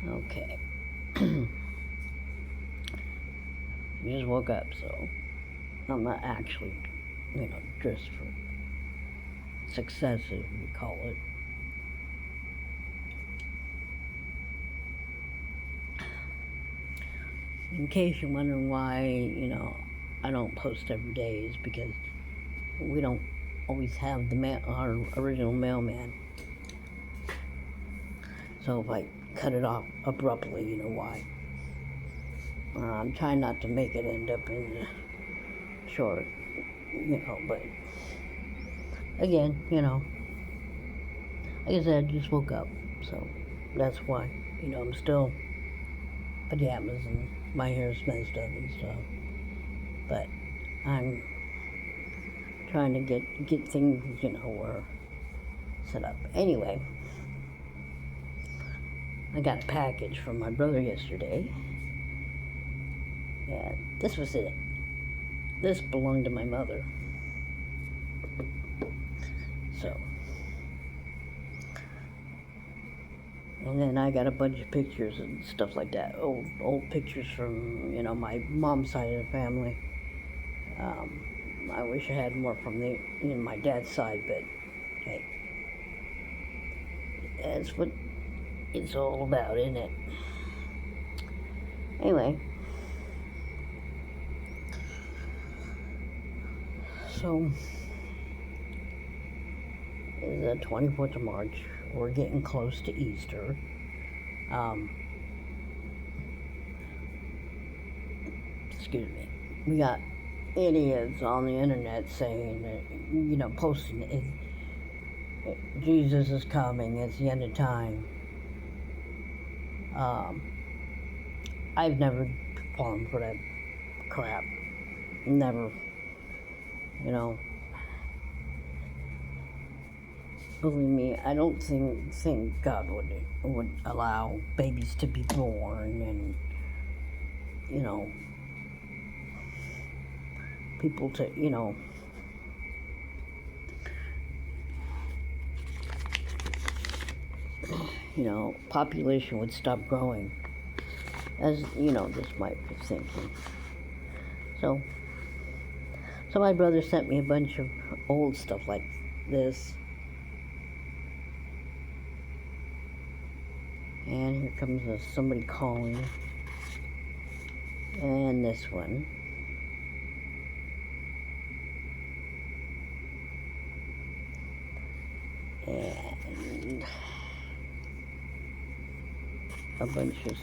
Okay. You just woke up, so I'm not actually, dressed for success, as we call it. In case you're wondering why, I don't post every day, is because we don't always have our original mailman. So if I cut it off abruptly, you know why. I'm trying not to make it end up in the short, but again, like I said, I just woke up, so that's why. I'm still pajamas and my hair's messed up and stuff, but I'm trying to get things, where set up. Anyway, I got a package from my brother yesterday, and this was it. This belonged to my mother, so. And then I got a bunch of pictures and stuff like that. Old pictures from my mom's side of the family. I wish I had more from my dad's side, but hey, that's what it's all about, isn't it? Anyway, so it's the 24th of March. We're getting close to Easter. Excuse me. We got idiots on the internet saying that, posting Jesus is coming, it's the end of time. I've never fallen for that crap. Never. You know, believe me, I don't think God would allow babies to be born and people to population would stop growing, as this might be thinking. So my brother sent me a bunch of old stuff like this. And here comes somebody calling. And this one. And a bunch of,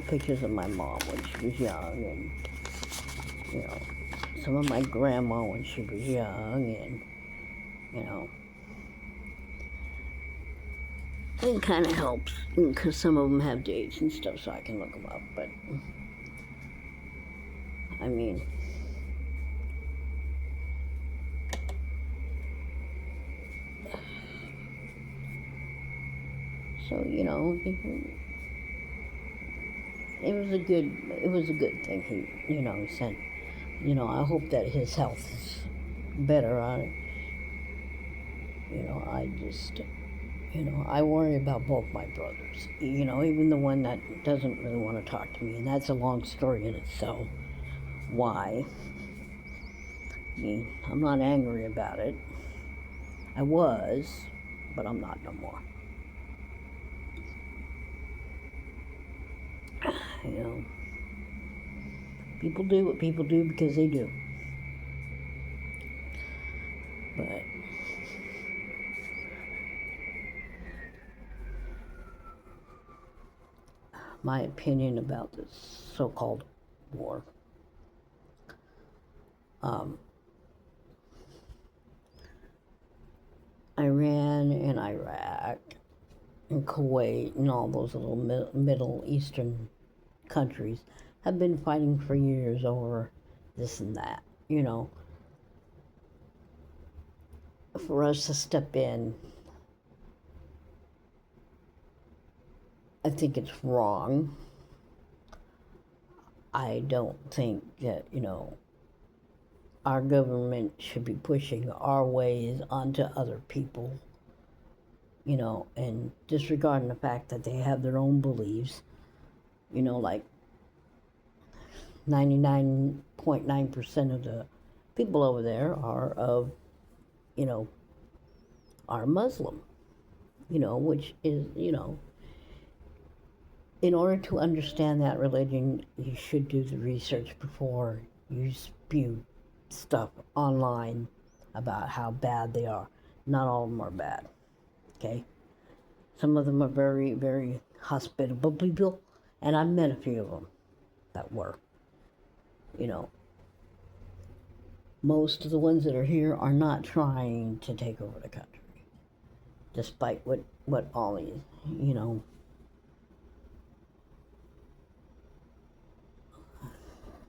pictures of my mom when she was young. And, some of my grandma when she was young. And, it kind of helps because some of them have dates and stuff, so I can look them up. But I mean, so it was a good thing he sent. I hope that his health is better on it. I just I worry about both my brothers. Even the one that doesn't really want to talk to me, and that's a long story in itself. Why? I mean, I'm not angry about it. I was, but I'm not no more. People do what people do because they do. But my opinion about this so-called war. Iran and Iraq and Kuwait and all those little Middle Eastern countries have been fighting for years over this and that. For us to step in, I think it's wrong. I don't think that, our government should be pushing our ways onto other people. and disregarding the fact that they have their own beliefs, like 99.9% of the people over there you know, are Muslim, which is, in order to understand that religion, you should do the research before you spew stuff online about how bad they are. Not all of them are bad, okay? Some of them are very, very hospitable people, and I've met a few of them that were. Most of the ones that are here are not trying to take over the country, despite what all these,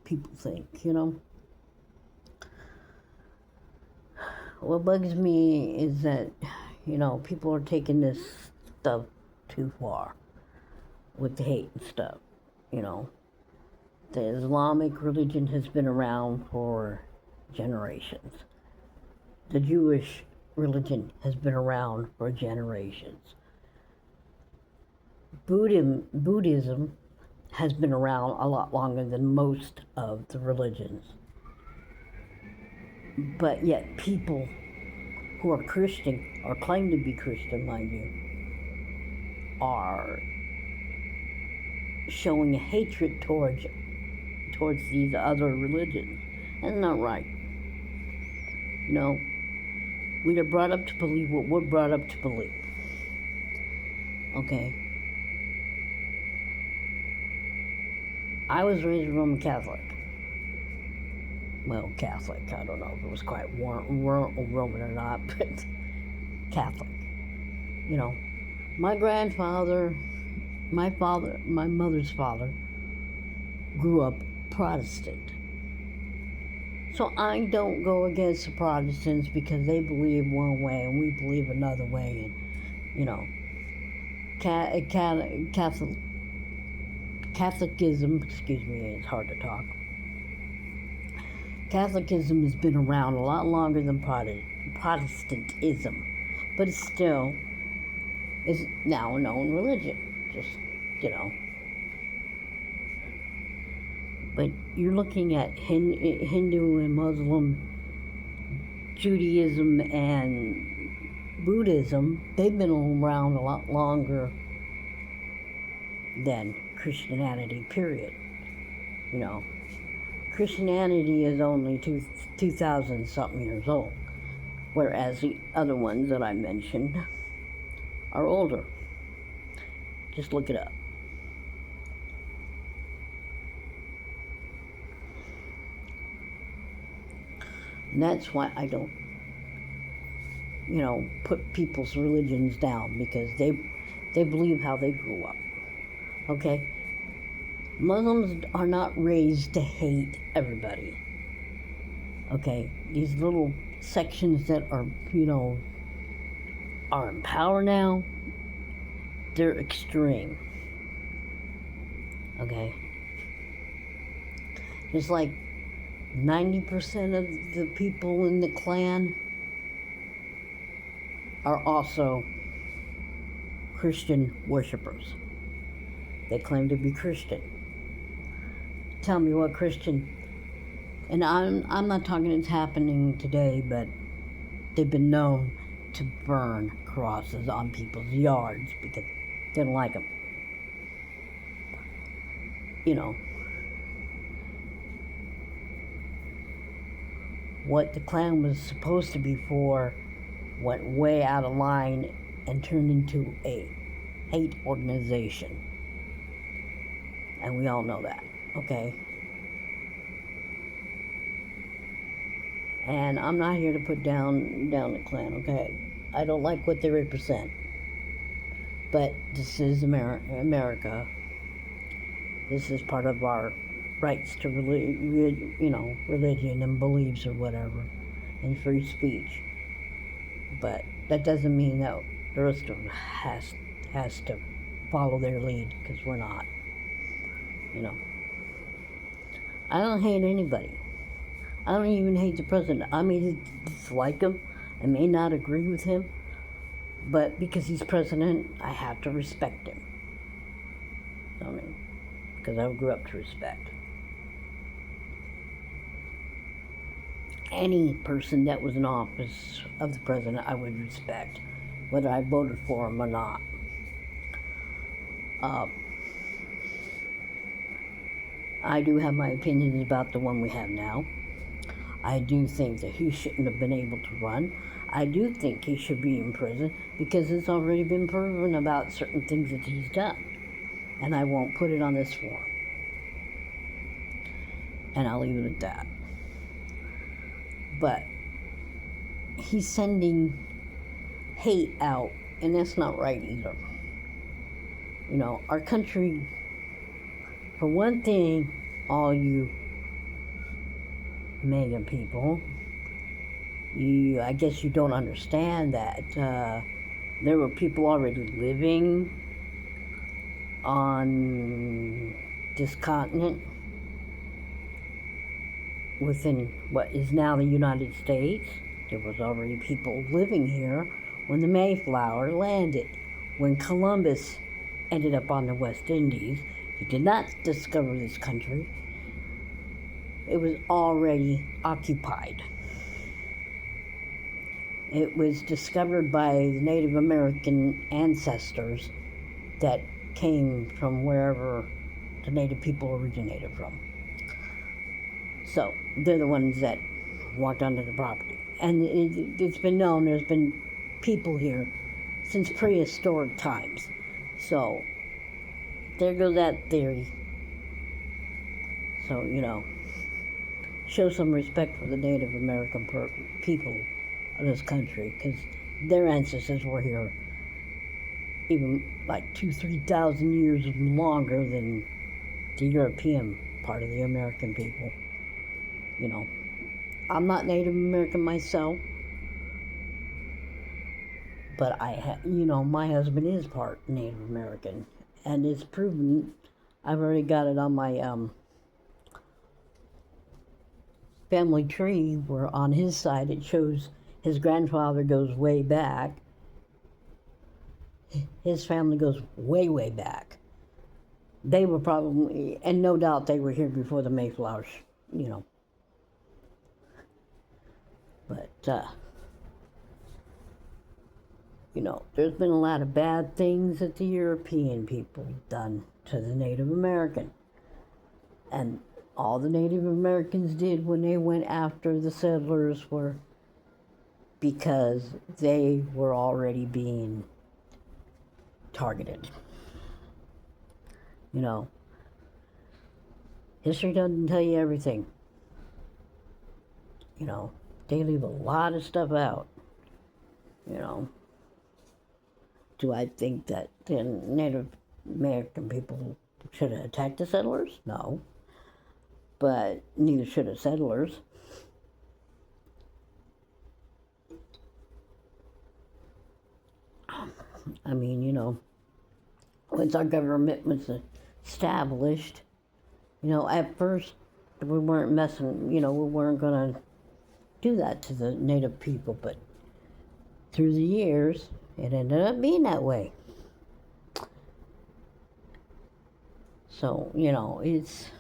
people think, What bugs me is that, people are taking this stuff too far with the hate and stuff, The Islamic religion has been around for generations. The Jewish religion has been around for generations. Buddhism has been around a lot longer than most of the religions. But yet people who are Christian, or claim to be Christian, mind you, are showing hatred towards these other religions. That's not right. We are brought up to believe what we're brought up to believe. Okay? I was raised Roman Catholic. Well, Catholic. I don't know if it was quite Roman or not, but Catholic. My grandfather, my mother's father, grew up Protestant. So I don't go against the Protestants because they believe one way and we believe another way. And, Catholicism, excuse me, it's hard to talk. Catholicism has been around a lot longer than Protestantism, but it still is now a known religion. Just, But you're looking at Hindu and Muslim, Judaism and Buddhism. They've been around a lot longer than Christianity, period. Christianity is only 2,000 something years old, whereas the other ones that I mentioned are older. Just look it up. And that's why I don't, put people's religions down, because they believe how they grew up. Okay? Muslims are not raised to hate everybody. Okay? These little sections that are, are in power now, they're extreme. Okay? Just like 90% of the people in the Klan are also Christian worshipers. They claim to be Christian. Tell me what Christian, and I'm not talking it's happening today, but they've been known to burn crosses on people's yards because they don't like them. What the Klan was supposed to be for went way out of line and turned into a hate organization. And we all know that, okay? And I'm not here to put down the Klan, okay? I don't like what they represent. But this is America. This is part of our rights to religion and beliefs or whatever, and free speech. But that doesn't mean that the rest of them has to follow their lead, because we're not. I don't hate anybody. I don't even hate the president. I may dislike him. I may not agree with him. But because he's president, I have to respect him. I mean, because I grew up to respect any person that was in office of the president. I would respect, whether I voted for him or not. I do have my opinions about the one we have now. I do think that he shouldn't have been able to run. I do think he should be in prison because it's already been proven about certain things that he's done. And I won't put it on this forum. And I'll leave it at that. But he's sending hate out, and that's not right either. You know, our country, for one thing, all you MAGA people, I guess you don't understand that there were people already living on this continent within what is now the United States. There was already people living here when the Mayflower landed. When Columbus ended up on the West Indies, he did not discover this country. It was already occupied. It was discovered by the Native American ancestors that came from wherever the Native people originated from. So they're the ones that walked onto the property. And it's been known there's been people here since prehistoric times. So there goes that theory. So, you know, show some respect for the Native American people of this country, because their ancestors were here even like 2,000-3,000 years longer than the European part of the American people. You know, I'm not Native American myself, but my husband is part Native American, and it's proven. I've already got it on my family tree, where on his side it shows his grandfather goes way back. His family goes way, way back. They were probably, and no doubt they were here before the Mayflowers, you know. But, you know, there's been a lot of bad things that the European people done to the Native American. And all the Native Americans did when they went after the settlers were because they were already being targeted. You know, history doesn't tell you everything. You know, they leave a lot of stuff out. You know, do I think that the Native American people should have attacked the settlers? No. But neither should the settlers. I mean, you know, once our government was established, you know, at first we weren't messing, you know, we weren't going to do that to the Native people, but through the years, it ended up being that way. So, you know, it's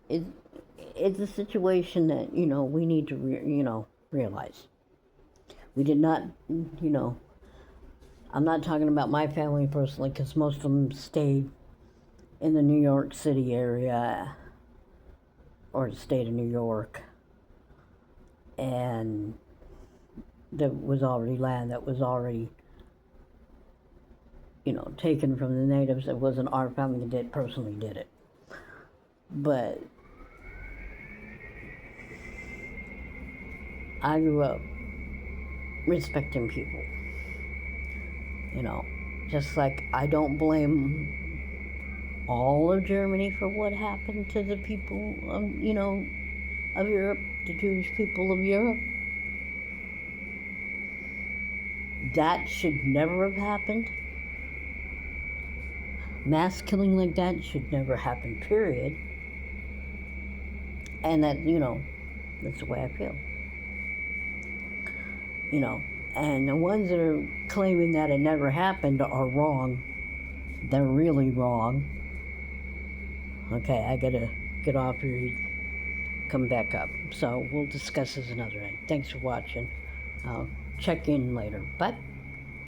a situation that, you know, we need to, realize. We did not, you know, I'm not talking about my family personally, because most of them stayed in the New York City area or the state of New York. And there was already land that was already, you know, taken from the natives. It wasn't our family that personally did it. But I grew up respecting people. You know, just like I don't blame all of Germany for what happened to the people, of Europe, the Jewish people of Europe. That should never have happened. Mass killing like that should never happen, period. And that, you know, that's the way I feel. You know, And the ones that are claiming that it never happened are wrong. They're really wrong. Okay, I gotta get off here, come back up. So we'll discuss this another day. Thanks for watching. I'll check in later. Bye.